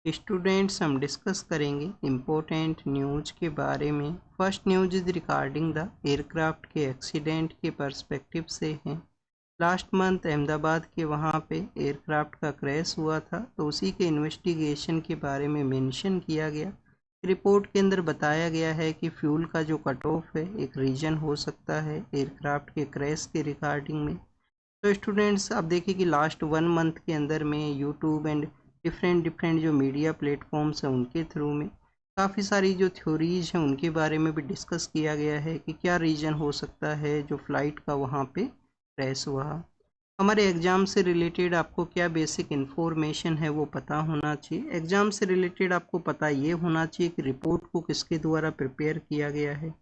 Students, हम discuss करेंगे important news के बारे में। First news is regarding the aircraft के एक्सीडेंट के पर्सपेक्टिव से है। लास्ट मंथ अहमदाबाद के वहाँ पे एयरक्राफ्ट का क्रैश हुआ था, तो उसी के इन्वेस्टिगेशन के बारे में मेंशन किया गया। रिपोर्ट के अंदर बताया गया है कि फ्यूल का जो कट ऑफ है एक रीज़न हो सकता है एयरक्राफ्ट के क्रैश के रिगार्डिंग में। तो स्टूडेंट्स, आप देखिए कि लास्ट 1 मंथ के अंदर में यूट्यूब एंड डिफरेंट जो मीडिया प्लेटफॉर्म्स हैं उनके थ्रू में काफ़ी सारी जो थ्योरीज हैं उनके बारे में भी डिस्कस किया गया है कि क्या रीज़न हो सकता है जो फ्लाइट का वहाँ पे क्रैश हुआ। हमारे एग्ज़ाम से रिलेटेड आपको क्या बेसिक इन्फॉर्मेशन है वो पता होना चाहिए। एग्ज़ाम से रिलेटेड आपको पता ये होना चाहिए कि रिपोर्ट को किसके द्वारा प्रिपेयर किया गया है।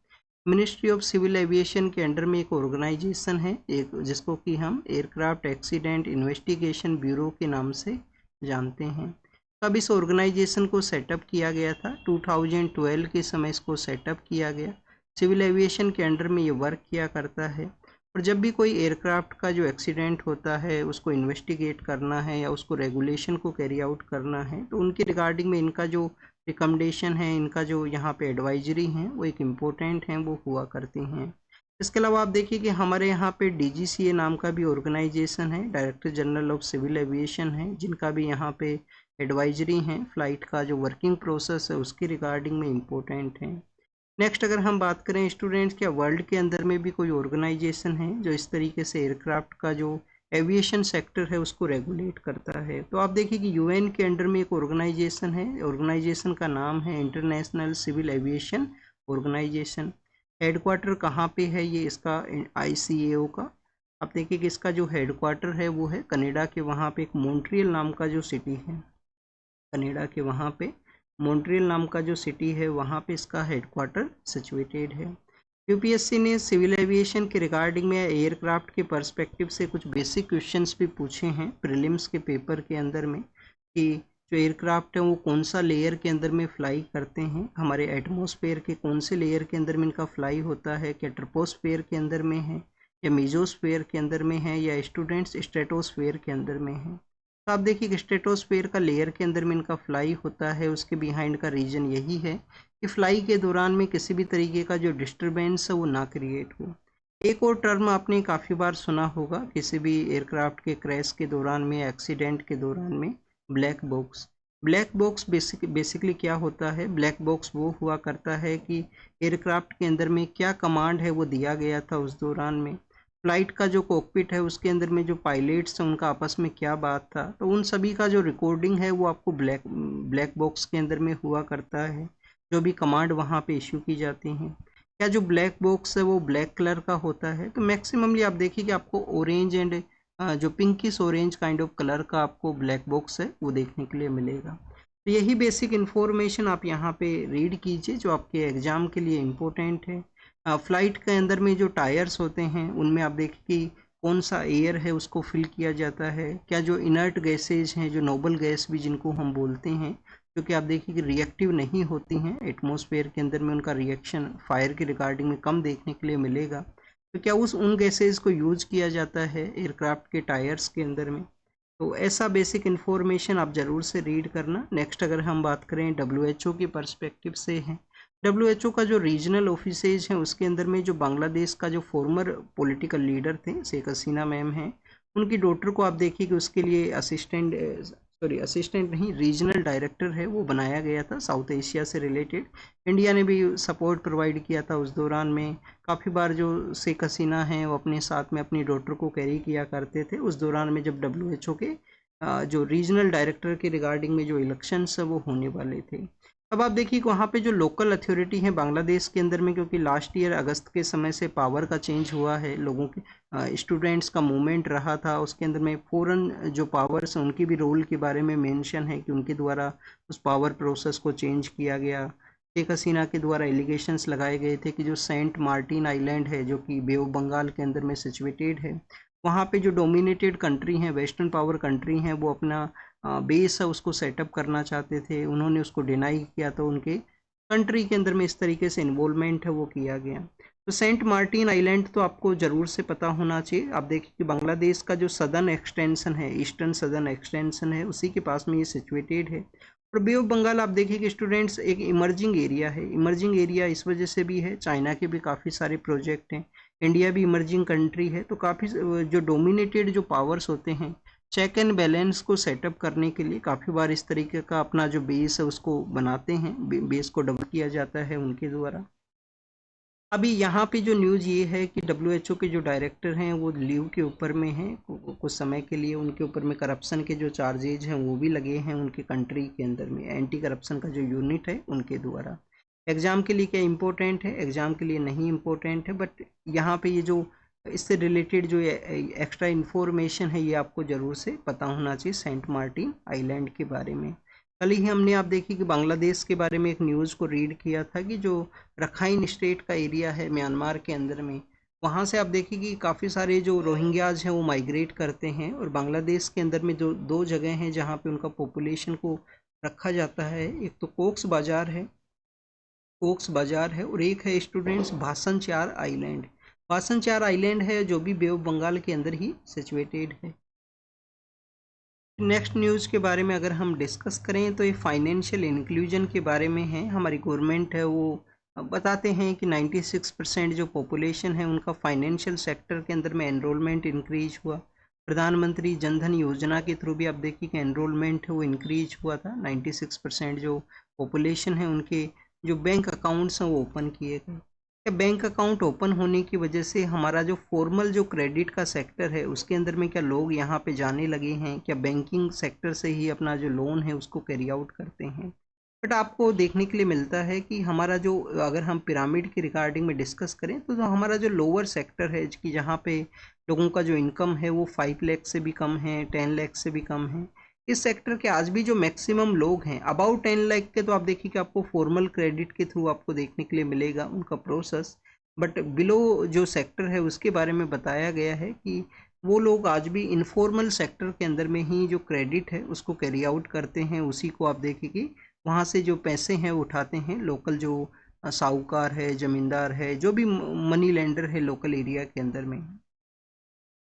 मिनिस्ट्री ऑफ सिविल एविएशन के अंडर में एक ऑर्गेनाइजेशन है, एक जिसको कि हम एयरक्राफ्ट एक्सीडेंट इन्वेस्टिगेशन ब्यूरो के नाम से जानते हैं। तब इस ऑर्गेनाइजेशन को सेटअप किया गया था 2012 के समय इसको सेटअप किया गया। सिविल एविएशन के अंडर में ये वर्क किया करता है और जब भी कोई एयरक्राफ्ट का जो एक्सीडेंट होता है उसको इन्वेस्टिगेट करना है या उसको रेगुलेशन को कैरी आउट करना है तो उनके रिगार्डिंग में इनका जो रिकमेंडेशन है, इनका जो यहाँ पे एडवाइजरी हैं वो एक इम्पोर्टेंट हैं, वो हुआ करती हैं। इसके अलावा आप देखिए कि हमारे यहाँ पे DGCA नाम का भी ऑर्गेनाइजेशन है, director general of civil aviation है, जिनका भी यहाँ पे एडवाइजरी हैं फ्लाइट का जो वर्किंग प्रोसेस है उसके रिगार्डिंग में इम्पोर्टेंट है। नेक्स्ट अगर हम बात करें स्टूडेंट्स, क्या वर्ल्ड के अंदर में भी कोई ऑर्गेनाइजेशन है जो इस तरीके से एयरक्राफ्ट का जो एविएशन सेक्टर है उसको रेगुलेट करता है? तो आप देखिए कि UN के अंडर में एक ऑर्गेनाइजेशन है, ऑर्गेनाइजेशन का नाम है international civil aviation organisation. Headquarter कहाँ पे है ये इसका? ICAO का। आप देखिए कि इसका जो हेडक्वार्टर है वो है कनाडा के वहाँ पे एक मॉन्ट्रियल नाम का जो सिटी है, कनाडा के वहाँ पे मॉन्ट्रियल नाम का जो सिटी है वहाँ पे इसका हेडक्वार्टर सिचुएटेड है। यूपीएससी ने सिविल एविएशन के रिगार्डिंग में एयरक्राफ्ट के पर्सपेक्टिव से कुछ बेसिक क्वेश्चंस भी पूछे हैं प्रीलिम्स के पेपर के अंदर में कि जो एयरक्राफ्ट है वो कौन सा लेयर के अंदर में फ्लाई करते हैं, हमारे एटमॉस्फेयर के कौन से लेयर के अंदर में इनका फ्लाई होता है, क्या ट्रोपोस्फेयर के अंदर में है या मेजोस्फेयर के अंदर में है या स्टूडेंट्स स्ट्रेटोस्फेयर के अंदर में है। तो आप देखिए कि स्ट्रेटोस्फेयर का लेयर के अंदर में इनका फ्लाई होता है, उसके बिहाइंड का रीज़न यही है कि फ्लाई के दौरान में किसी भी तरीके का जो डिस्टरबेंस है वो ना क्रिएट हो। एक और टर्म आपने काफ़ी बार सुना होगा किसी भी एयरक्राफ्ट के क्रैश के दौरान में, एक्सीडेंट के दौरान में, black box. Black box basically क्या होता है? ब्लैक बॉक्स वो हुआ करता है कि एयरक्राफ्ट के अंदर में क्या कमांड है वो दिया गया था उस दौरान में, फ्लाइट का जो कॉकपिट है उसके अंदर में जो पायलट्स हैं उनका आपस में क्या बात था, तो उन सभी का जो रिकॉर्डिंग है वो आपको ब्लैक बॉक्स के अंदर में हुआ करता है, जो भी कमांड वहाँ पे इशू की जाती हैं। क्या जो ब्लैक बॉक्स है वो ब्लैक कलर का होता है? तो मैक्सिममली आप देखिए कि आपको ऑरेंज एंड जो pinkish orange kind of colour का आपको ब्लैक बॉक्स है वो देखने के लिए मिलेगा। तो यही बेसिक इन्फॉर्मेशन आप यहाँ पे रीड कीजिए जो आपके एग्ज़ाम के लिए इम्पोर्टेंट है। फ्लाइट के अंदर में जो टायर्स होते हैं उनमें आप देखिए कि कौन सा एयर है उसको फिल किया जाता है, क्या जो इनर्ट गैसेज हैं, जो नोबल गैस भी जिनको हम बोलते हैं, क्योंकि आप देखिए कि रिएक्टिव नहीं होती हैं एटमॉस्फेयर के अंदर में, उनका रिएक्शन फायर के रिगार्डिंग में कम देखने के लिए मिलेगा, तो क्या उन गैसेज को यूज किया जाता है एयरक्राफ्ट के टायर्स के अंदर में? तो ऐसा बेसिक इन्फॉर्मेशन आप ज़रूर से रीड करना। नेक्स्ट अगर हम बात करें WHO की पर्सपेक्टिव से है, WHO का जो रीजनल ऑफिसेज हैं उसके अंदर में जो बांग्लादेश का जो फॉर्मर पॉलिटिकल लीडर थे शेख हसीना मैम हैं, उनकी डॉटर को आप देखिए कि उसके लिए असिस्टेंट नहीं, रीजनल डायरेक्टर है वो बनाया गया था साउथ एशिया से रिलेटेड। इंडिया ने भी सपोर्ट प्रोवाइड किया था उस दौरान में। काफ़ी बार जो शेख हसीना हैं वो अपने साथ में अपनी डॉटर को कैरी किया करते थे उस दौरान में जब WHO के जो रीजनल डायरेक्टर के रिगार्डिंग में जो इलेक्शंस है वो होने वाले थे। अब आप देखिए कि वहाँ पे जो लोकल अथॉरिटी है बांग्लादेश के अंदर में, क्योंकि लास्ट ईयर अगस्त के समय से पावर का चेंज हुआ है, लोगों के स्टूडेंट्स का मूवमेंट रहा था, उसके अंदर में फॉरेन जो पावर्स हैं उनकी भी रोल के बारे में मेंशन है कि उनके द्वारा उस पावर प्रोसेस को चेंज किया गया। शेख हसीना के द्वारा एलिगेशंस लगाए गए थे कि जो सेंट मार्टिन आइलैंड है जो कि बे ऑफ बंगाल के अंदर में सिचुएटेड है, वहाँ पे जो डोमिनेटेड कंट्री हैं, वेस्टर्न पावर कंट्री हैं, वो अपना बेस है उसको सेटअप करना चाहते थे, उन्होंने उसको डिनाई किया, तो उनके कंट्री के अंदर में इस तरीके से इन्वॉल्वमेंट है वो किया गया। तो सेंट मार्टिन आइलैंड तो आपको ज़रूर से पता होना चाहिए। आप देखिए कि बांग्लादेश का जो सदर्न एक्सटेंशन है, ईस्टर्न सदर्न एक्सटेंशन है, उसी के पास में ये सिचुएटेड है और बे ऑफ बंगाल आप देखिए कि स्टूडेंट्स एक इमर्जिंग एरिया है। इमर्जिंग एरिया इस वजह से भी है, चाइना के भी काफ़ी सारे प्रोजेक्ट हैं, इंडिया भी इमर्जिंग कंट्री है, तो काफ़ी जो डोमिनेटेड जो पावर्स होते हैं चेक एंड बैलेंस को सेटअप करने के लिए काफ़ी बार इस तरीके का अपना जो बेस है उसको बनाते हैं, बेस को डेवलप किया जाता है उनके द्वारा। अभी यहाँ पे जो न्यूज़ ये है कि WHO के जो डायरेक्टर हैं वो लीव के ऊपर में हैं कुछ समय के लिए, उनके ऊपर में करप्शन के जो चार्जेज हैं वो भी लगे हैं उनके कंट्री के अंदर में, एंटी करप्शन का जो यूनिट है उनके द्वारा। एग्ज़ाम के लिए क्या इम्पोर्टेंट है, एग्ज़ाम के लिए नहीं इम्पोर्टेंट है, बट यहाँ पे ये जो इससे रिलेटेड जो एक्स्ट्रा इन्फॉर्मेशन है ये आपको ज़रूर से पता होना चाहिए सेंट मार्टिन आइलैंड के बारे में। कल ही हमने आप देखी कि बांग्लादेश के बारे में एक न्यूज़ को रीड किया था कि जो रखाइन स्टेट का एरिया है म्यांमार के अंदर में, वहाँ से आप देखिए कि काफ़ी सारे जो रोहिंग्याज हैं वो माइग्रेट करते हैं, और बांग्लादेश के अंदर में जो दो जगह हैं जहाँ पे उनका पॉपुलेशन को रखा जाता है, एक तो कोक्स बाजार है और एक है स्टूडेंट्स भासन चार आइलैंड। भासन चार आइलैंड है जो भी बे ऑफ बंगाल के अंदर ही सिचुएटेड है। नेक्स्ट न्यूज़ के बारे में अगर हम डिस्कस करें तो ये फाइनेंशियल इंक्लूजन के बारे में है। हमारी गवर्नमेंट है वो बताते हैं कि 96% जो पॉपुलेशन है उनका फाइनेंशियल सेक्टर के अंदर में एनरोलमेंट इंक्रीज हुआ। प्रधानमंत्री जनधन योजना के थ्रू भी आप देखिए कि एनरोलमेंट है वो इंक्रीज हुआ था। 96% जो पॉपुलेशन है उनके जो बैंक अकाउंट्स हैं वो ओपन किए गए। बैंक अकाउंट ओपन होने की वजह से हमारा जो फॉर्मल जो क्रेडिट का सेक्टर है उसके अंदर में क्या लोग यहाँ पे जाने लगे हैं, क्या बैंकिंग सेक्टर से ही अपना जो लोन है उसको कैरी आउट करते हैं। बट आपको देखने के लिए मिलता है कि हमारा जो अगर हम पिरामिड की रिगार्डिंग में डिस्कस करें तो हमारा जो लोअर सेक्टर है कि जहाँ पे लोगों का जो इनकम है वो 5 लाख से भी कम है, 10 लाख से भी कम है, इस सेक्टर के आज भी जो मैक्सिमम लोग हैं अबाउट 10 लाख के, तो आप देखिए कि आपको फॉर्मल क्रेडिट के थ्रू आपको देखने के लिए मिलेगा उनका प्रोसेस। बट बिलो जो सेक्टर है उसके बारे में बताया गया है कि वो लोग आज भी इनफॉर्मल सेक्टर के अंदर में ही जो क्रेडिट है उसको कैरी आउट करते हैं, उसी को आप देखिए कि वहाँ से जो पैसे हैं वो उठाते हैं लोकल जो साहूकार है, ज़मींदार है, जो भी मनी लेंडर है लोकल एरिया के अंदर में।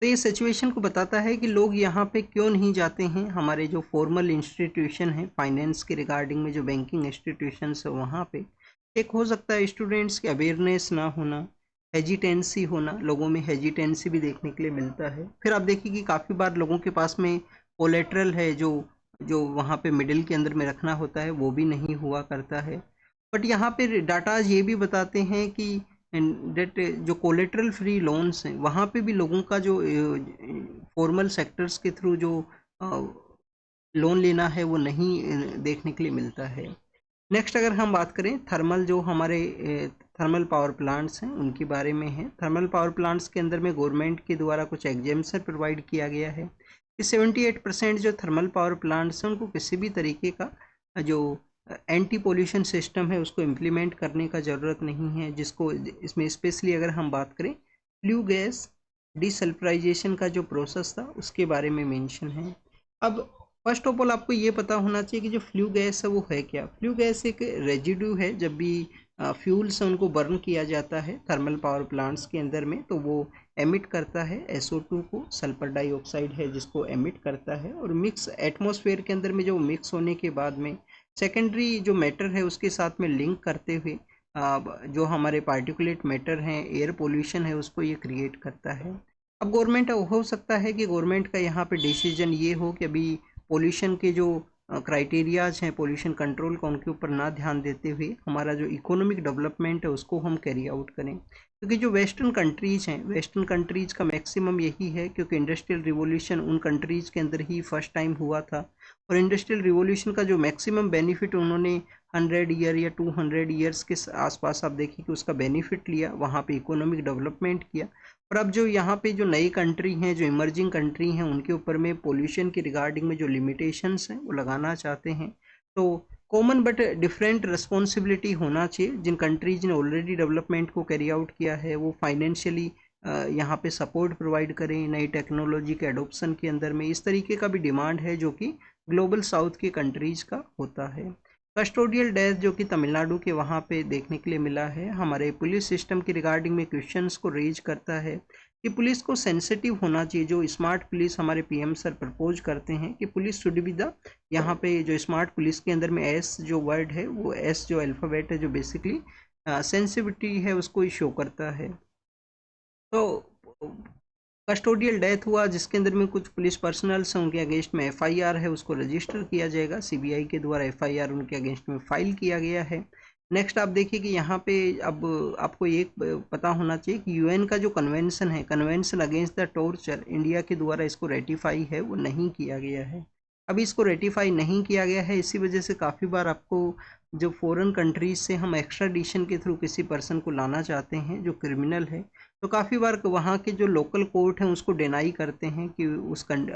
तो ये सिचुएशन को बताता है कि लोग यहाँ पे क्यों नहीं जाते हैं। हमारे जो फॉर्मल इंस्टीट्यूशन है फाइनेंस के रिगार्डिंग में, जो बैंकिंग इंस्टीट्यूशंस है वहाँ पे एक हो सकता है स्टूडेंट्स की अवेयरनेस ना होना, हेजिटेंसी होना, लोगों में हेजिटेंसी भी देखने के लिए मिलता है। फिर आप देखिए कि काफ़ी बार लोगों के पास में कोलेट्रल है जो जो वहाँ पे मिडिल के अंदर में रखना होता है वो भी नहीं हुआ करता है। बट यहाँ पे डाटाज ये भी बताते हैं कि डेट जो कोलेट्रल फ्री लोन्स हैं वहाँ पे भी लोगों का जो फॉर्मल सेक्टर्स के थ्रू जो लोन लेना है वो नहीं देखने के लिए मिलता है। नेक्स्ट अगर हम बात करें थर्मल, जो हमारे थर्मल पावर प्लांट्स हैं उनके बारे में है। थर्मल पावर प्लांट्स के अंदर में गवर्नमेंट के द्वारा कुछ एग्जेम्पशन प्रोवाइड किया गया है कि 78% जो थर्मल पावर प्लांट्स हैं उनको किसी भी तरीके का जो एंटी पोल्यूशन सिस्टम है उसको इम्प्लीमेंट करने का ज़रूरत नहीं है, जिसको इसमें स्पेशली अगर हम बात करें फ्लू गैस डिसल्फ्राइजेशन का जो प्रोसेस था उसके बारे में मेंशन है। अब फर्स्ट ऑफ ऑल आपको ये पता होना चाहिए कि जो फ्लू गैस है वो है क्या। फ्लू गैस एक रेजिड्यू है, जब भी फ्यूल्स हैं उनको बर्न किया जाता है थर्मल पावर प्लांट्स के अंदर में तो वो एमिट करता है SO2 को, सल्फर डाइऑक्साइड है जिसको एमिट करता है, और मिक्स एटमॉस्फेयर के अंदर में जो मिक्स होने के बाद में सेकेंडरी जो मैटर है उसके साथ में लिंक करते हुए जो हमारे पार्टिकुलेट मैटर हैं, एयर पोल्यूशन है, उसको ये क्रिएट करता है। अब गवर्नमेंट हो सकता है कि गवर्नमेंट का यहाँ पे डिसीजन ये हो कि अभी पोल्यूशन के जो क्राइटेरियाज हैं पोल्यूशन कंट्रोल का उनके ऊपर ना ध्यान देते हुए हमारा जो इकोनॉमिक डेवलपमेंट है उसको हम कैरी आउट करें, क्योंकि जो वेस्टर्न कंट्रीज़ हैं, वेस्टर्न कंट्रीज़ का मैक्सिमम यही है, क्योंकि इंडस्ट्रियल रिवॉल्यूशन उन कंट्रीज़ के अंदर ही फर्स्ट टाइम हुआ था, और इंडस्ट्रियल रिवॉल्यूशन का जो मैक्सिमम बेनिफिट उन्होंने 100 ईयर या 200 ईयर्स के आसपास आप देखिए कि उसका बेनिफिट लिया, वहाँ पे इकोनॉमिक डेवलपमेंट किया। और अब जो यहाँ पे जो नई कंट्री हैं, जो इमर्जिंग कंट्री हैं, उनके ऊपर में पोल्यूशन की रिगार्डिंग में जो लिमिटेशंस हैं वो लगाना चाहते हैं, तो कॉमन बट डिफरेंट रिस्पॉन्सिबिलिटी होना चाहिए। जिन कंट्रीज ने ऑलरेडी डेवलपमेंट को कैरी आउट किया है वो फाइनेंशियली यहाँ पे सपोर्ट प्रोवाइड करें नई टेक्नोलॉजी के एडोप्शन के अंदर में, इस तरीके का भी डिमांड है जो कि ग्लोबल साउथ के कंट्रीज़ का होता है। कस्टोडियल डेथ जो कि तमिलनाडु के वहाँ पे देखने के लिए मिला है, हमारे पुलिस सिस्टम के रिगार्डिंग में क्वेश्चंस को रेज करता है। कि पुलिस को सेंसिटिव होना चाहिए। जो स्मार्ट पुलिस हमारे पीएम सर प्रपोज करते हैं कि पुलिस शुड बी द, यहाँ पे जो स्मार्ट पुलिस के अंदर में एस जो वर्ड है, वो एस जो अल्फ़ाबेट है, जो बेसिकली सेंसिटिविटी है उसको शो करता है। तो कस्टोडियल डेथ हुआ जिसके अंदर में कुछ पुलिस पर्सनल्स हैं, उनके अगेंस्ट में एफआईआर है, उसको रजिस्टर किया जाएगा। सीबीआई के द्वारा एफआईआर उनके अगेंस्ट में फाइल किया गया है। नेक्स्ट आप देखिए कि यहाँ पे अब आपको एक पता होना चाहिए कि यूएन का जो कन्वेंशन है, convention against the torture, India के द्वारा इसको रेटिफाई है, वो नहीं किया गया है। अभी इसको रेटिफाई नहीं किया गया है, इसी वजह से काफ़ी बार आपको जो फॉरेन कंट्रीज से हम एक्स्ट्राडिशन के थ्रू किसी पर्सन को लाना चाहते हैं जो क्रिमिनल है, तो काफ़ी बार वहाँ के जो लोकल कोर्ट हैं उसको डिनाई करते हैं कि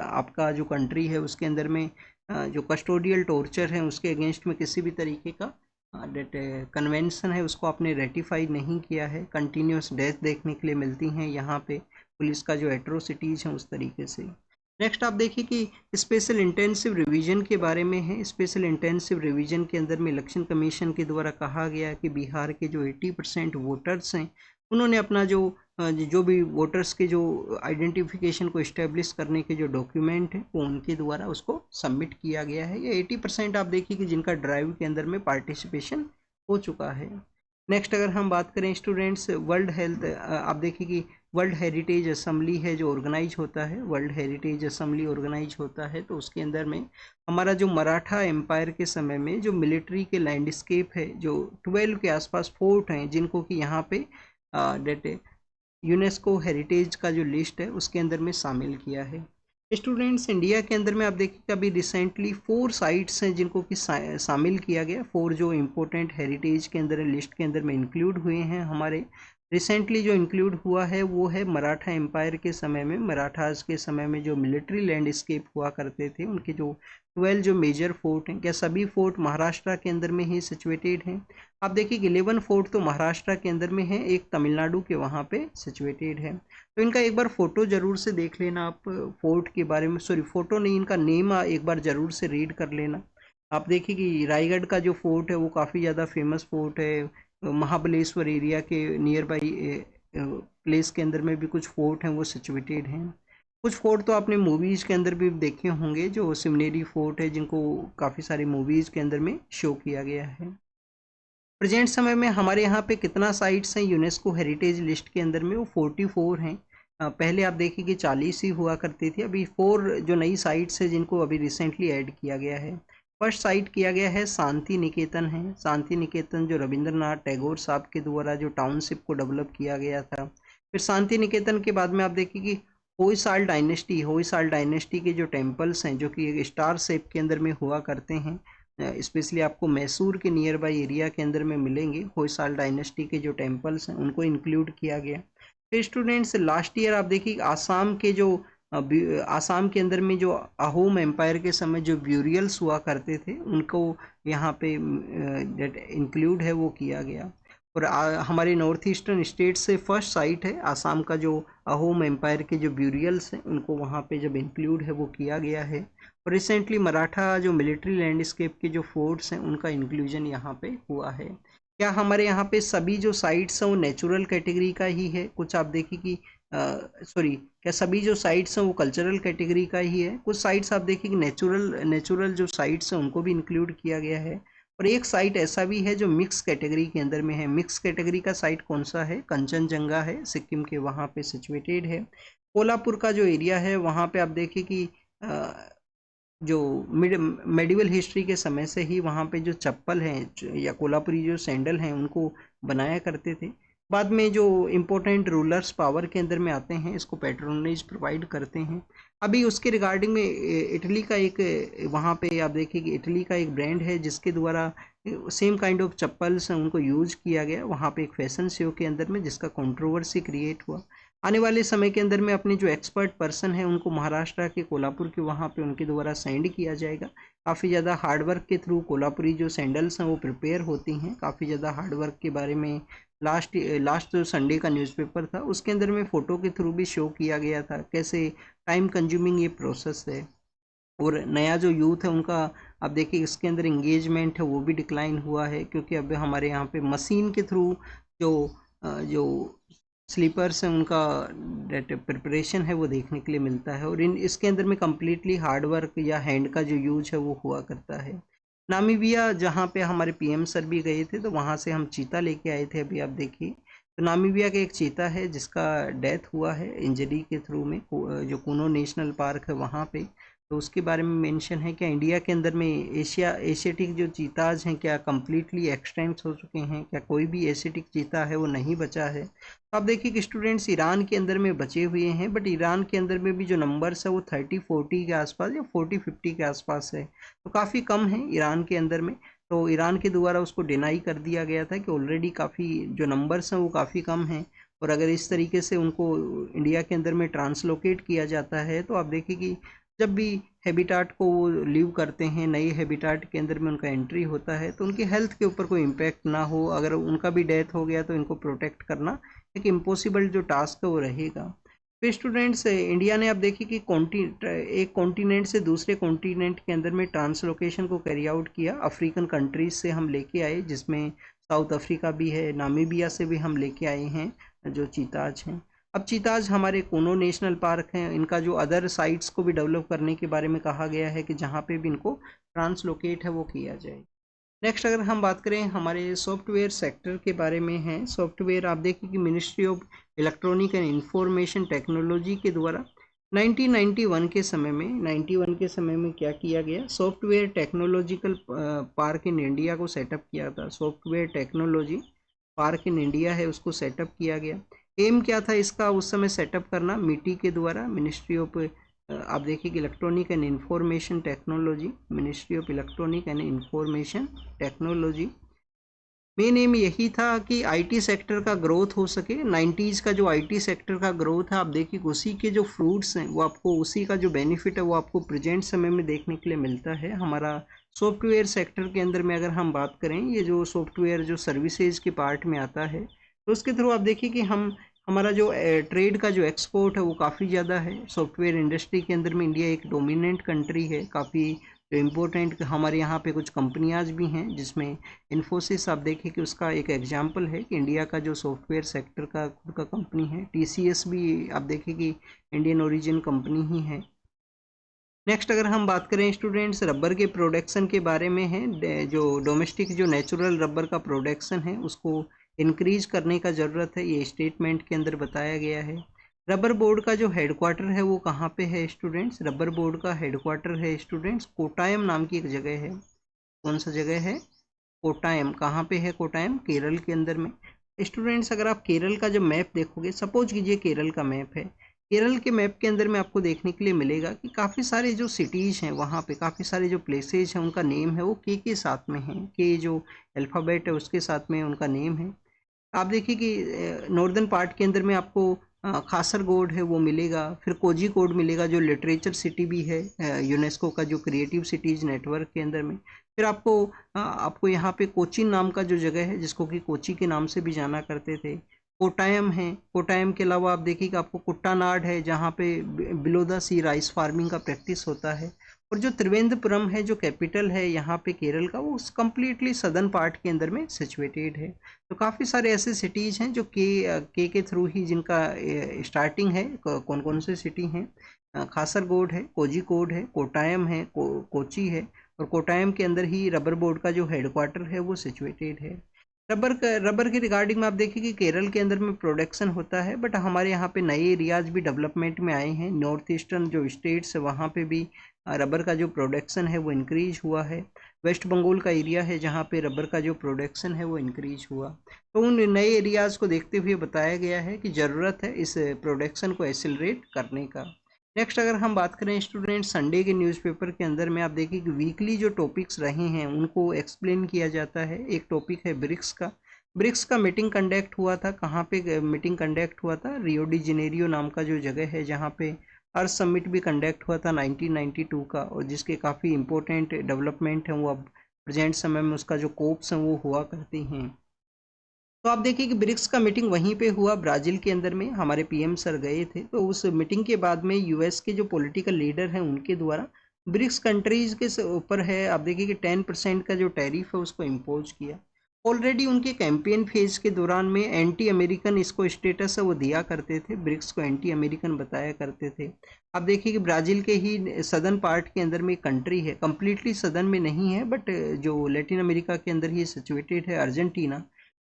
आपका जो कंट्री है उसके अंदर में जो कस्टोडियल टॉर्चर है उसके अगेंस्ट में किसी भी तरीके का कन्वेंशन है उसको आपने रेटिफाई नहीं किया है। कंटिन्यूस डेथ देखने के लिए मिलती हैं यहाँ पे पुलिस का जो एट्रोसिटीज़ हैं उस तरीके से। नेक्स्ट आप देखिए कि स्पेशल इंटेंसिव रिवीजन के बारे में है। स्पेशल इंटेंसिव रिवीजन के अंदर में इलेक्शन कमीशन के द्वारा कहा गया कि बिहार के जो 80% वोटर्स हैं उन्होंने अपना जो भी वोटर्स के जो आइडेंटिफिकेशन को इस्टेब्लिश करने के जो डॉक्यूमेंट है वो उनके द्वारा उसको सबमिट किया गया है। ये 80% आप देखिए कि जिनका ड्राइव के अंदर में पार्टिसिपेशन हो चुका है। नेक्स्ट अगर हम बात करें स्टूडेंट्स, वर्ल्ड हेल्थ, आप देखिए कि वर्ल्ड हेरिटेज असेंबली है जो ऑर्गेनाइज होता है, वर्ल्ड हेरिटेज असेंबली ऑर्गेनाइज होता है, तो उसके अंदर में हमारा जो मराठा एम्पायर के समय में जो मिलिट्री के लैंडस्केप है, जो 12 के आसपास फोर्ट हैं जिनको कि यहाँ पे डेट यूनेस्को हेरिटेज का जो लिस्ट है उसके अंदर में शामिल किया है। स्टूडेंट्स, इंडिया के अंदर में आप देखिए अभी रिसेंटली 4 साइट्स हैं जिनको कि शामिल किया गया, 4 जो इम्पोर्टेंट हेरिटेज के अंदर लिस्ट के अंदर में इंक्लूड हुए हैं हमारे। रिसेंटली जो इंक्लूड हुआ है वो है मराठा एम्पायर के समय में, मराठास के समय में जो मिलिट्री लैंडस्केप हुआ करते थे उनके जो 12 जो मेजर फोर्ट हैं, क्या सभी फोर्ट महाराष्ट्र के अंदर में ही सिचुएटेड हैं? आप देखिए कि 11 फोर्ट तो महाराष्ट्र के अंदर में है, एक तमिलनाडु के वहाँ पे सिचुएटेड है। तो इनका एक बार फ़ोटो ज़रूर से देख लेना आप, फोर्ट के बारे में, सॉरी फ़ोटो नहीं, इनका नेम एक बार ज़रूर से रीड कर लेना। आप देखिए कि रायगढ़ का जो फोर्ट है वो काफ़ी ज़्यादा फेमस फोर्ट है। महाबलेश्वर एरिया के नियर बाई प्लेस के अंदर में भी कुछ फोर्ट हैं वो सिचुएटेड हैं। कुछ फोर्ट तो आपने मूवीज़ के अंदर भी देखे होंगे, जो सिमनेरी फोर्ट है जिनको काफ़ी सारी मूवीज़ के अंदर में शो किया गया है। प्रेजेंट समय में हमारे यहाँ पे कितना साइट्स हैं यूनेस्को हेरिटेज लिस्ट के अंदर में? वो 44 हैं। पहले आप देखिए कि 40 ही हुआ करती थी, अभी 4 जो नई साइट्स हैं जिनको अभी रिसेंटली ऐड किया गया है। फर्स्ट साइट किया गया है शांति निकेतन है। शांति निकेतन जो रविंद्रनाथ टैगोर साहब के द्वारा जो टाउनशिप को डेवलप किया गया था। फिर शांति निकेतन के बाद में आप देखिए कि होयसाल डायनेस्टी के जो टेम्पल्स हैं जो कि एक स्टार शेप के अंदर में हुआ करते हैं, स्पेशली आपको मैसूर के नियर बाई एरिया के अंदर में मिलेंगे। होयसाल डायनेस्टी के जो टेम्पल्स हैं उनको इंक्लूड किया गया। फिर स्टूडेंट्स, लास्ट ईयर आप देखिए आसाम के जो आसाम के अंदर में जो अहोम एम्पायर के समय जो ब्यूरियल्स हुआ करते थे उनको यहाँ पे इंक्लूड है वो किया गया। और हमारे नॉर्थ ईस्टर्न स्टेट से फर्स्ट साइट है आसाम का जो अहोम एम्पायर के जो ब्यूरियल्स हैं उनको वहाँ पे जब इंक्लूड है वो किया गया है। और रिसेंटली मराठा जो मिलिट्री लैंडस्केप के जो फोर्ट्स हैं उनका इंक्लूजन यहाँ पे हुआ है। क्या हमारे यहाँ पे सभी जो साइट्स हैं वो नेचुरल कैटेगरी का ही है? कुछ आप देखिए कि सॉरी, क्या सभी जो साइट्स हैं वो कल्चरल कैटेगरी का ही है? कुछ साइट्स आप देखिए कि नेचुरल जो साइट्स हैं उनको भी इंक्लूड किया गया है। और एक साइट ऐसा भी है जो मिक्स कैटेगरी के अंदर में है। मिक्स कैटेगरी का साइट कौन सा है? कंचनजंगा है, सिक्किम के वहाँ पे सिचुएटेड है। कोल्हापुर का जो एरिया है वहाँ पे आप देखिए कि जो मेडिवल हिस्ट्री के समय से ही वहाँ पे जो चप्पल हैं या कोल्हापुरी जो सैंडल हैं उनको बनाया करते थे। बाद में जो इम्पोर्टेंट रूलर्स पावर के अंदर में आते हैं इसको पैट्रोनेज प्रोवाइड करते हैं। अभी उसके रिगार्डिंग में इटली का एक वहाँ पे आप देखिए कि इटली का एक ब्रांड है जिसके द्वारा सेम काइंड ऑफ चप्पल्स हैं उनको यूज़ किया गया वहाँ पे एक फैशन शो के अंदर में, जिसका कंट्रोवर्सी क्रिएट हुआ। आने वाले समय के अंदर में अपने जो एक्सपर्ट पर्सन है उनको महाराष्ट्र के कोल्हापुर के वहाँ पे उनके द्वारा सेंड किया जाएगा। काफ़ी ज़्यादा हार्डवर्क के थ्रू कोल्हापुरी जो सैंडल्स हैं वो प्रिपेयर होती हैं। काफ़ी ज़्यादा हार्डवर्क के बारे में लास्ट जो संडे का न्यूज़पेपर था उसके अंदर में फ़ोटो के थ्रू भी शो किया गया था कैसे टाइम कंज्यूमिंग ये प्रोसेस है। और नया जो यूथ है उनका अब देखिए इसके अंदर इंगेजमेंट है वो भी डिक्लाइन हुआ है, क्योंकि अब हमारे यहाँ पे मशीन के थ्रू जो स्लीपर्स हैं उनका प्रिपरेशन है वो देखने के लिए मिलता है। और इसके अंदर में कम्प्लीटली हार्ड वर्क या हैंड का जो यूज है वो हुआ करता है। नामीबिया जहाँ पे हमारे पीएम सर भी गए थे, तो वहाँ से हम चीता लेके आए थे। अभी आप देखिए, तो नामीबिया का एक चीता है जिसका डेथ हुआ है इंजरी के थ्रू में, जो कूनो नेशनल पार्क है वहाँ पे। तो उसके बारे में मेंशन है। क्या इंडिया के अंदर में एशियाटिक जो चीताज हैं क्या कम्प्लीटली एक्सटेंट हो चुके हैं, क्या कोई भी एशियाटिक चीता है वो नहीं बचा है? तो आप देखिए कि स्टूडेंट्स ईरान के अंदर में बचे हुए हैं, बट ईरान के अंदर में भी जो नंबर्स है वो 30-40 के आसपास या 40-50 के आसपास है, तो काफ़ी कम है ईरान के अंदर में। तो ईरान के द्वारा उसको डिनाई कर दिया गया था कि ऑलरेडी काफ़ी जो नंबर्स हैं वो काफ़ी कम हैं, और अगर इस तरीके से उनको इंडिया के अंदर में ट्रांसलोकेट किया जाता है तो आप देखिए कि जब भी हैबिटाट को वो लीव करते हैं, नए हैबिटाट के अंदर में उनका एंट्री होता है, तो उनकी हेल्थ के ऊपर कोई इम्पैक्ट ना हो। अगर उनका भी डेथ हो गया तो इनको प्रोटेक्ट करना एक इम्पॉसिबल जो टास्क है वो रहेगा। फिर स्टूडेंट्स, इंडिया ने आप देखिए कि एक कॉन्टिनेंट से दूसरे कॉन्टिनेंट के अंदर में ट्रांसलोकेशन को कैरी आउट किया। अफ्रीकन कंट्रीज से हम लेके आए, जिसमें साउथ अफ्रीका भी है, नामीबिया से भी हम लेके आए हैं जो चीताज हैं। अब चीताज हमारे कूनो नेशनल पार्क हैं, इनका जो अदर साइट्स को भी डेवलप करने के बारे में कहा गया है कि जहाँ पे भी इनको ट्रांसलोकेट है वो किया जाए। नेक्स्ट अगर हम बात करें हमारे सॉफ्टवेयर सेक्टर के बारे में है। सॉफ्टवेयर आप देखिए कि ministry of electronic and information technology के द्वारा 1991 के समय में 91 के समय में क्या किया गया, software technological park in India को सेटअप किया था। Software technology park in India है उसको सेटअप किया गया। एम क्या था इसका उस समय सेटअप करना, मिटी के द्वारा, मिनिस्ट्री ऑफ आप देखिए कि electronic and information technology, ministry of electronic and information technology. Main M यही था कि आईटी सेक्टर का ग्रोथ हो सके। 90s का जो आईटी सेक्टर का ग्रोथ है, आप देखिए उसी के जो फ्रूट्स हैं वो आपको, उसी का जो बेनिफिट है वो आपको प्रेजेंट समय में देखने के लिए मिलता है। हमारा सॉफ्टवेयर सेक्टर के अंदर में अगर हम बात करें, ये जो सॉफ्टवेयर जो सर्विसेज के पार्ट में आता है, तो उसके थ्रू आप देखिए कि हमारा जो ट्रेड का जो एक्सपोर्ट है वो काफ़ी ज़्यादा है। सॉफ्टवेयर इंडस्ट्री के अंदर में इंडिया एक डोमिनेंट कंट्री है। काफ़ी जो इम्पोर्टेंट हमारे यहाँ पे कुछ कंपनियाँ भी हैं, जिसमें इन्फोसिस आप देखिए कि उसका एक एग्जांपल है कि इंडिया का जो सॉफ्टवेयर सेक्टर का खुद का कंपनी है। टीसीएस भी आप देखिए कि इंडियन ओरिजिन कंपनी ही है। नेक्स्ट अगर हम बात करें स्टूडेंट्स रबर के प्रोडक्शन के बारे में है, जो डोमेस्टिक जो नेचुरल रबर का प्रोडक्शन है उसको इंक्रीज करने का ज़रूरत है, ये स्टेटमेंट के अंदर बताया गया है। रबर बोर्ड का जो हेडक्वार्टर है वो कहाँ पे है स्टूडेंट्स, रबर बोर्ड का हेडक्वार्टर है स्टूडेंट्स कोटायम नाम की एक जगह है। कौन सा जगह है? कोटायम। कहाँ पे है कोटायम? केरल के अंदर में। स्टूडेंट्स अगर आप केरल का जब मैप देखोगे, सपोज कीजिए केरल का मैप है, केरल के मैप के अंदर में आपको देखने के लिए मिलेगा कि काफ़ी सारे जो सिटीज़ हैं वहाँ पे, काफ़ी सारे जो प्लेसेज हैं उनका नेम है वो के साथ में है, के जो अल्फ़ाबेट है उसके साथ में उनका नेम है। आप देखिए कि नॉर्दर्न पार्ट के अंदर में आपको खासरगोड है वो मिलेगा, फिर कोझीकोड मिलेगा जो लिटरेचर सिटी भी है यूनेस्को का जो क्रिएटिव सिटीज़ नेटवर्क के अंदर में। फिर आपको यहाँ पे कोचीन नाम का जो जगह है जिसको कि कोची के नाम से भी जाना करते थे, कोटायम है। कोटायम के अलावा आप देखिए कि आपको कुट्टानाड है जहाँ पे below the sea rice farming का प्रैक्टिस होता है। और जो त्रिवेंद्रपुरम है जो कैपिटल है यहाँ पे केरल का, वो कम्प्लीटली सदर्न पार्ट के अंदर में सिचुएटेड है। तो काफ़ी सारे ऐसे सिटीज़ हैं जो के थ्रू ही जिनका स्टार्टिंग है। कौन कौन से सिटी हैं? खासरगोड है, कोझीकोड है, कोटायम है, कोची है, और कोटायम के अंदर ही रबर बोर्ड का जो हेडक्वार्टर है वो सिचुएटेड है। रबर के रिगार्डिंग में आप देखिए कि केरल के अंदर में प्रोडक्शन होता है, बट हमारे यहाँ पे नए एरियाज भी डेवलपमेंट में आए हैं। नॉर्थ ईस्टर्न जो स्टेट्स है वहाँ पे भी रबर का जो प्रोडक्शन है वो इंक्रीज हुआ है। वेस्ट बंगाल का एरिया है जहाँ पे रबर का जो प्रोडक्शन है वो इंक्रीज हुआ। तो उन नए एरियाज़ को देखते हुए बताया गया है कि ज़रूरत है इस प्रोडक्शन को एक्सेलरेट करने का। नेक्स्ट अगर हम बात करें स्टूडेंट संडे के न्यूज़पेपर के अंदर में आप देखिए कि वीकली जो टॉपिक्स रहे हैं उनको एक्सप्लेन किया जाता है। एक टॉपिक है ब्रिक्स का। ब्रिक्स का मीटिंग कंडक्ट हुआ था, कहाँ पे मीटिंग कंडक्ट हुआ था? रियो डी जेनेरियो नाम का जो जगह है जहाँ पे अर्थ समिट भी कंडक्ट हुआ था 1992 का, और जिसके काफ़ी इंपॉर्टेंट डेवलपमेंट हैं वो अब प्रेजेंट समय में उसका जो कोप्स हैं वो हुआ करती हैं। तो आप देखिए कि ब्रिक्स का मीटिंग वहीं पे हुआ ब्राज़ील के अंदर में, हमारे पीएम सर गए थे। तो उस मीटिंग के बाद में यूएस के जो पॉलिटिकल लीडर हैं उनके द्वारा ब्रिक्स कंट्रीज़ के ऊपर है आप देखिए कि 10% का जो टैरिफ है उसको इम्पोज किया। ऑलरेडी उनके कैंपेन फेज के दौरान में एंटी अमेरिकन इसको स्टेटस है वो दिया करते थे, ब्रिक्स को एंटी अमेरिकन बताया करते थे। आप देखिए कि ब्राज़ील के ही सदर्न पार्ट के अंदर में एक कंट्री है, कम्प्लीटली सदर्न में नहीं है बट जो लैटिन अमेरिका के अंदर ही सिचुएटेड है, अर्जेंटीना।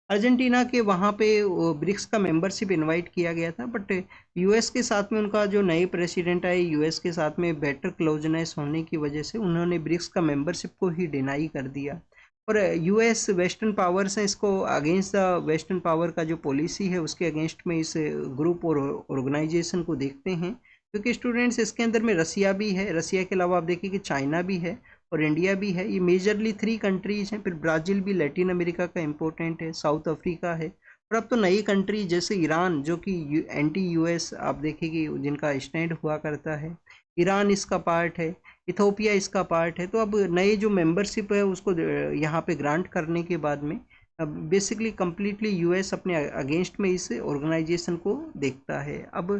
अर्जेंटीना के वहाँ पे ब्रिक्स का मेंबरशिप इनवाइट किया गया था, बट यूएस के साथ में उनका जो नए प्रेसिडेंट आए, यूएस के साथ में बेटर क्लोजनेस होने की वजह से उन्होंने ब्रिक्स का मेंबरशिप को ही डिनाई कर दिया। और यूएस वेस्टर्न पावर्स हैं, इसको अगेंस्ट द वेस्टर्न पावर का जो पॉलिसी है उसके अगेंस्ट में इस ग्रुप और ऑर्गेनाइजेशन को देखते हैं, क्योंकि स्टूडेंट्स इसके अंदर में रसिया भी है, रसिया के अलावा आप देखिए कि चाइना भी है और इंडिया भी है। ये मेजरली 3 कंट्रीज हैं। फिर ब्राज़ील भी लैटिन अमेरिका का इम्पोर्टेंट है, साउथ अफ्रीका है, और अब तो नई कंट्री जैसे ईरान जो कि एंटी यूएस आप देखिए जिनका स्टैंड हुआ करता है, ईरान इसका पार्ट है, इथोपिया इसका पार्ट है। तो अब नए जो मेंबरशिप है उसको यहाँ पे ग्रांट करने के बाद में अब बेसिकली कम्प्लीटली यूएस अपने अगेंस्ट में इस ऑर्गेनाइजेशन को देखता है। अब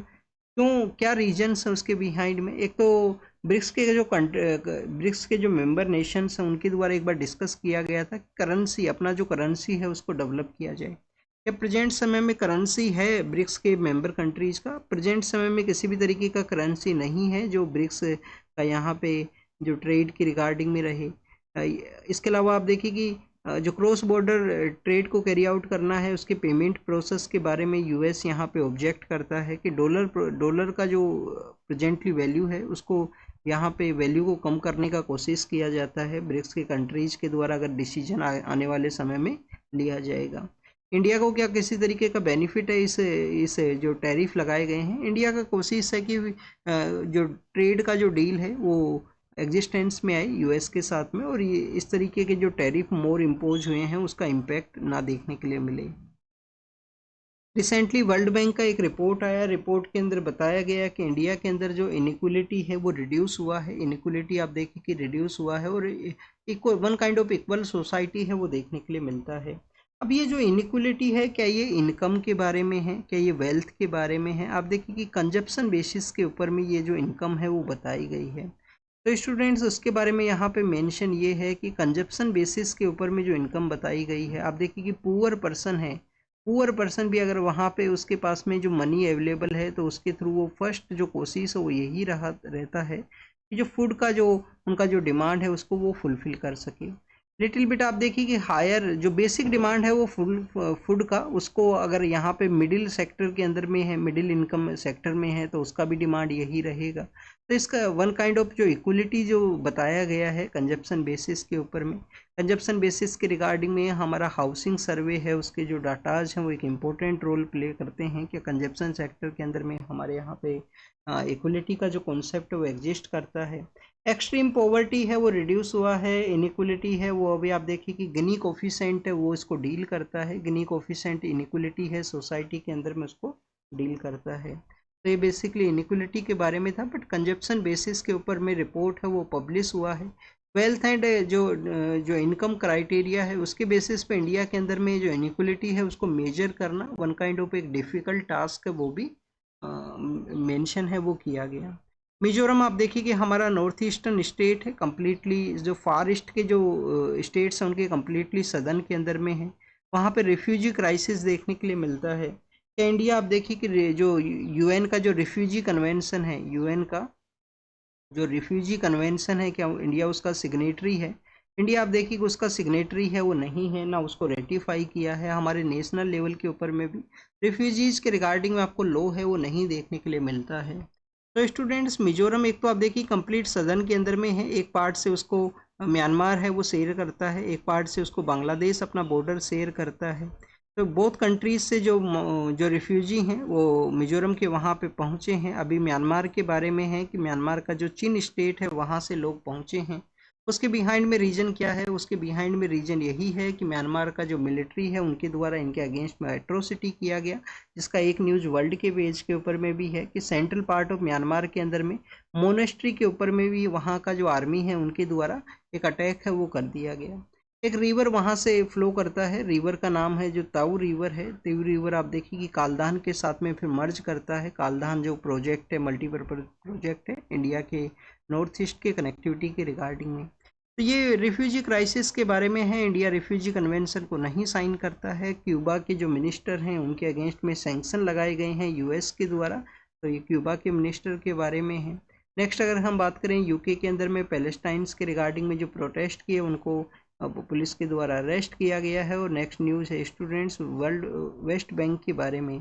क्यों, क्या रीजन्स है उसके बिहाइंड में? एक तो ब्रिक्स के जो मेंबर नेशंस हैं उनके द्वारा एक बार डिस्कस किया गया था कि करेंसी, अपना जो करेंसी है उसको डेवलप किया जाए। क्या प्रेजेंट समय में करेंसी है ब्रिक्स के मेंबर कंट्रीज का? प्रेजेंट समय में किसी भी तरीके का करेंसी नहीं है जो ब्रिक्स का यहाँ पे जो ट्रेड की रिगार्डिंग में रहे। इसके अलावा आप देखिए कि जो क्रॉस बॉर्डर ट्रेड को कैरी आउट करना है उसके पेमेंट प्रोसेस के बारे में यूएस यहाँ पे ऑब्जेक्ट करता है कि डॉलर का जो प्रेजेंटली वैल्यू है उसको यहाँ पे वैल्यू को कम करने का कोशिश किया जाता है ब्रिक्स के कंट्रीज के द्वारा, अगर डिसीजन आने वाले समय में लिया जाएगा। इंडिया को क्या किसी तरीके का बेनिफिट है इस जो टैरिफ लगाए गए हैं? इंडिया का कोशिश है कि जो ट्रेड का जो डील है वो एग्जिस्टेंस में आए यूएस के साथ में, और ये इस तरीके के जो टैरिफ मोर इम्पोज हुए हैं उसका इम्पैक्ट ना देखने के लिए मिले। रिसेंटली वर्ल्ड बैंक का एक रिपोर्ट आया, रिपोर्ट के अंदर बताया गया कि इंडिया के अंदर जो इनइक्वलिटी है वो रिड्यूस हुआ है। इनइक्वलिटी आप देखिए कि रिड्यूस हुआ है और equal one kind of equal society है वो देखने के लिए मिलता है। अब ये जो इनइक्वलिटी है, क्या ये इनकम के बारे में है, क्या ये वेल्थ के बारे में है? आप देखिए कि कंजप्शन बेसिस के ऊपर में ये जो इनकम है वो बताई गई है। तो स्टूडेंट्स उसके बारे में यहाँ पे मेंशन ये है कि कंजप्शन बेसिस के ऊपर में जो इनकम बताई गई है, आप देखिए कि पुअर पर्सन है, पुअर पर्सन भी अगर वहाँ पे उसके पास में जो मनी अवेलेबल है तो उसके थ्रू वो फर्स्ट जो कोशिश है वो यही रहता है कि जो फूड का जो उनका जो डिमांड है उसको वो फुलफिल कर सके। लिटिल बिट आप देखिए कि हायर जो बेसिक डिमांड है वो फूड का, उसको अगर यहाँ पे मिडिल सेक्टर के अंदर में है, मिडिल इनकम सेक्टर में है तो उसका भी डिमांड यही रहेगा। तो इसका वन काइंड ऑफ जो इक्वलिटी जो बताया गया है कंजप्शन बेसिस के ऊपर में, कंजप्शन बेसिस के रिगार्डिंग में हमारा हाउसिंग सर्वे है उसके जो डाटाज हैं वो एक इम्पोर्टेंट रोल प्ले करते हैं कि कंजप्शन सेक्टर के अंदर में हमारे यहाँ पे इक्वलिटी का जो कॉन्सेप्ट है वो एग्जिस्ट करता है। एक्सट्रीम पॉवर्टी है वो रिड्यूस हुआ है, इनइक्वलिटी है वो अभी आप देखिए कि गिनी कोफिशेंट है वो इसको डील करता है, गिनी कोफिशेंट इनइक्वलिटी है सोसाइटी के अंदर में उसको डील करता है। तो ये बेसिकली इनइक्वलिटी के बारे में था, बट कंजप्शन बेसिस के ऊपर में रिपोर्ट है वो पब्लिश हुआ है। वेल्थ एंड जो इनकम क्राइटेरिया है उसके बेसिस पे इंडिया के अंदर में जो इनइक्वलिटी है उसको मेजर करना वन काइंड ऑफ एक डिफ़िकल्ट टास्क है, वो भी मेंशन है वो किया गया। मिजोरम आप देखिए कि हमारा नॉर्थ ईस्टर्न स्टेट है, कम्प्लीटली जो फार ईस्ट के जो स्टेट्स हैं उनके कम्प्लीटली सदर्न के अंदर में है। वहाँ पे रिफ्यूजी क्राइसिस देखने के लिए मिलता है। क्या इंडिया आप देखिए कि जो यूएन का जो रिफ्यूजी कन्वेंशन है, यूएन का जो रिफ्यूजी कन्वेंशन है, क्या इंडिया उसका सिग्नेटरी है? इंडिया आप देखिए कि उसका सिग्नेटरी है वो नहीं है, ना उसको रेटिफाई किया है। हमारे नेशनल लेवल के ऊपर में भी रिफ्यूजीज़ के रिगार्डिंग में आपको लॉ है वो नहीं देखने के लिए मिलता है। तो स्टूडेंट्स मिजोरम एक तो आप देखिए कंप्लीट सदर्न के अंदर में है, एक पार्ट से उसको म्यांमार है वो शेयर करता है, एक पार्ट से उसको बांग्लादेश अपना बॉर्डर शेयर करता है। तो बोथ कंट्रीज से जो रिफ्यूजी हैं वो मिजोरम के वहाँ पे पहुँचे हैं। अभी म्यांमार के बारे में है कि म्यांमार का जो चिन स्टेट है वहाँ से लोग पहुँचे हैं। उसके बिहाइंड में रीज़न क्या है? उसके बिहाइंड में रीज़न यही है कि म्यांमार का जो मिलिट्री है उनके द्वारा इनके अगेंस्ट में एट्रोसिटी किया गया, जिसका एक न्यूज़ वर्ल्ड के पेज के ऊपर में भी है कि सेंट्रल पार्ट ऑफ म्यांमार के अंदर में मोनेस्ट्री के ऊपर में भी वहाँ का जो आर्मी है उनके द्वारा एक अटैक है वो कर दिया गया। एक रिवर वहाँ से फ्लो करता है, रिवर का नाम है जो ताऊ रिवर है। ताऊ रिवर आप देखिए कि कालधान के साथ में फिर मर्ज करता है। कालधान जो प्रोजेक्ट है मल्टीपर्पज प्रोजेक्ट है इंडिया के नॉर्थ ईस्ट के कनेक्टिविटी के रिगार्डिंग में। तो ये रिफ्यूजी क्राइसिस के बारे में है। इंडिया रिफ्यूजी कन्वेंशन को नहीं साइन करता है। क्यूबा के जो मिनिस्टर हैं उनके अगेंस्ट में सैंक्शन लगाए गए हैं यूएस के द्वारा, तो ये क्यूबा के मिनिस्टर के बारे में है। नेक्स्ट अगर हम बात करें यूके के अंदर में पैलेस्टाइन्स के रिगार्डिंग में जो प्रोटेस्ट किए उनको अब पुलिस के द्वारा अरेस्ट किया गया है। और नेक्स्ट न्यूज़ है स्टूडेंट्स वर्ल्ड वेस्ट बैंक के बारे में।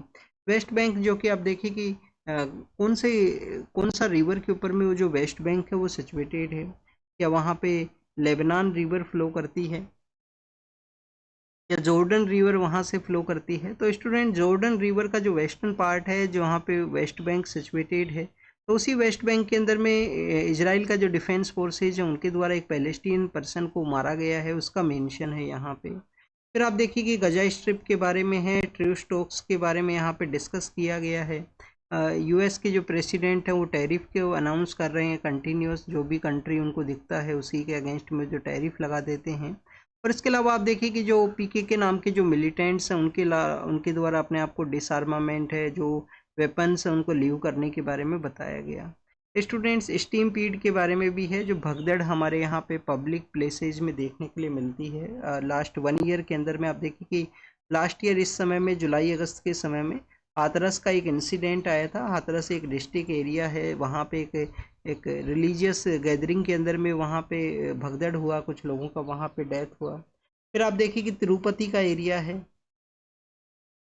वेस्ट बैंक जो कि आप देखिए कि कौन सा रिवर के ऊपर में वो जो वेस्ट बैंक है वो सिचुएटेड है। क्या वहाँ पे लेबनान रिवर फ्लो करती है या जॉर्डन रिवर वहाँ से फ्लो करती है? तो स्टूडेंट जॉर्डन रिवर का जो वेस्टर्न पार्ट है जो वहाँ पे वेस्ट बैंक सिचुएटेड है, तो उसी वेस्ट बैंक के अंदर में इजराइल का जो डिफेंस फोर्सेज है उनके द्वारा एक पैलेस्टीन पर्सन को मारा गया है, उसका मेंशन है यहाँ पे। फिर आप देखिए कि गजा स्ट्रिप के बारे में है, ट्रू स्टॉक्स के बारे में यहाँ पे डिस्कस किया गया है। यूएस के जो प्रेसिडेंट है वो टैरिफ के अनाउंस कर रहे हैं कंटिन्यूस, जो भी कंट्री उनको दिखता है उसी के अगेंस्ट में जो टैरिफ लगा देते हैं। और इसके अलावा आप देखिए कि जो पीके के नाम के जो मिलिटेंट्स हैं उनके द्वारा अपने आप को डिसआर्मामेंट है, जो वेपन्स हैं उनको लीव करने के बारे में बताया गया। स्टूडेंट्स स्टीम पीड के बारे में भी है, जो भगदड़ हमारे यहाँ पे पब्लिक प्लेसेज में देखने के लिए मिलती है। लास्ट 1 ईयर के अंदर में आप देखिए कि लास्ट ईयर इस समय में जुलाई अगस्त के समय में हाथरस का एक इंसिडेंट आया था। हाथरस एक डिस्ट्रिक्ट एरिया है, वहाँ पे एक रिलीजियस गैदरिंग के अंदर में वहाँ पे भगदड़ हुआ, कुछ लोगों का वहाँ पे डेथ हुआ। फिर आप देखिए कि तिरुपति का एरिया है।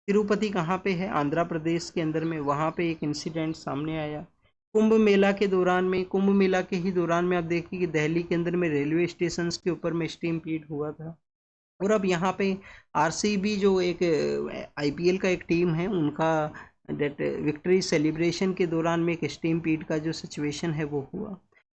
तिरुपति कहाँ पे है? आंध्र प्रदेश के अंदर में, वहाँ पे एक इंसिडेंट सामने आया। कुंभ मेला के दौरान में, कुंभ मेला के ही दौरान में आप देखिए कि दिल्ली के अंदर में रेलवे स्टेशन के ऊपर में स्टीम्पीड हुआ था। और अब यहाँ पे आरसीबी जो एक आईपीएल का एक टीम है उनका डेट विक्ट्री सेलिब्रेशन के दौरान में एक स्टीम्पीड का जो सिचुएशन है वो हुआ।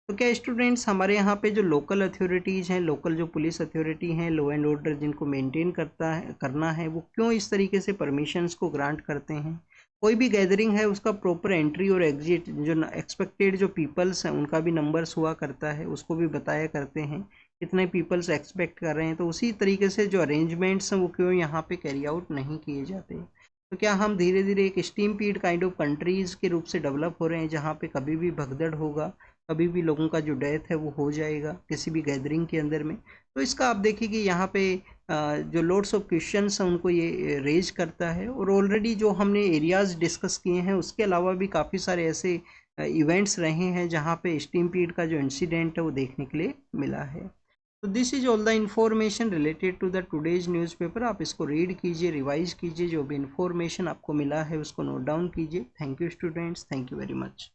तो क्या स्टूडेंट्स हमारे यहाँ पे जो लोकल अथॉरिटीज़ हैं, लोकल जो पुलिस अथॉरिटी हैं, लॉ एंड ऑर्डर जिनको मेंटेन करना है वो क्यों इस तरीके से परमिशंस को ग्रांट करते हैं? कोई भी गैदरिंग है उसका प्रॉपर एंट्री और एग्जिट, जो एक्सपेक्टेड जो पीपल्स हैं उनका भी नंबर्स हुआ करता है, उसको भी बताया करते हैं कितने पीपल्स एक्सपेक्ट कर रहे हैं। तो उसी तरीके से जो अरेंजमेंट्स हैं वो क्यों यहाँ पे कैरी आउट नहीं किए जाते? तो क्या हम धीरे धीरे एक स्टीम्पीड काइंड ऑफ कंट्रीज़ के रूप से डेवलप हो रहे हैं जहाँ पे कभी भी भगदड़ होगा, कभी भी लोगों का जो डेथ है वो हो जाएगा किसी भी गैदरिंग के अंदर में? तो इसका आप देखिए कि यहाँ पे जो लॉट्स ऑफ क्वेश्चंस हैं उनको ये रेज करता है। और ऑलरेडी जो हमने एरियाज़ डिस्कस किए हैं उसके अलावा भी काफ़ी सारे ऐसे इवेंट्स रहे हैं जहाँ पे स्टीम्पीड का जो इंसिडेंट है वो देखने के लिए मिला है। तो this is all the information related to the today's newspaper. आप इसको रीड कीजिए, रिवाइज कीजिए, जो भी इन्फॉर्मेशन आपको मिला है उसको नोट डाउन कीजिए। Thank you students, thank you very much.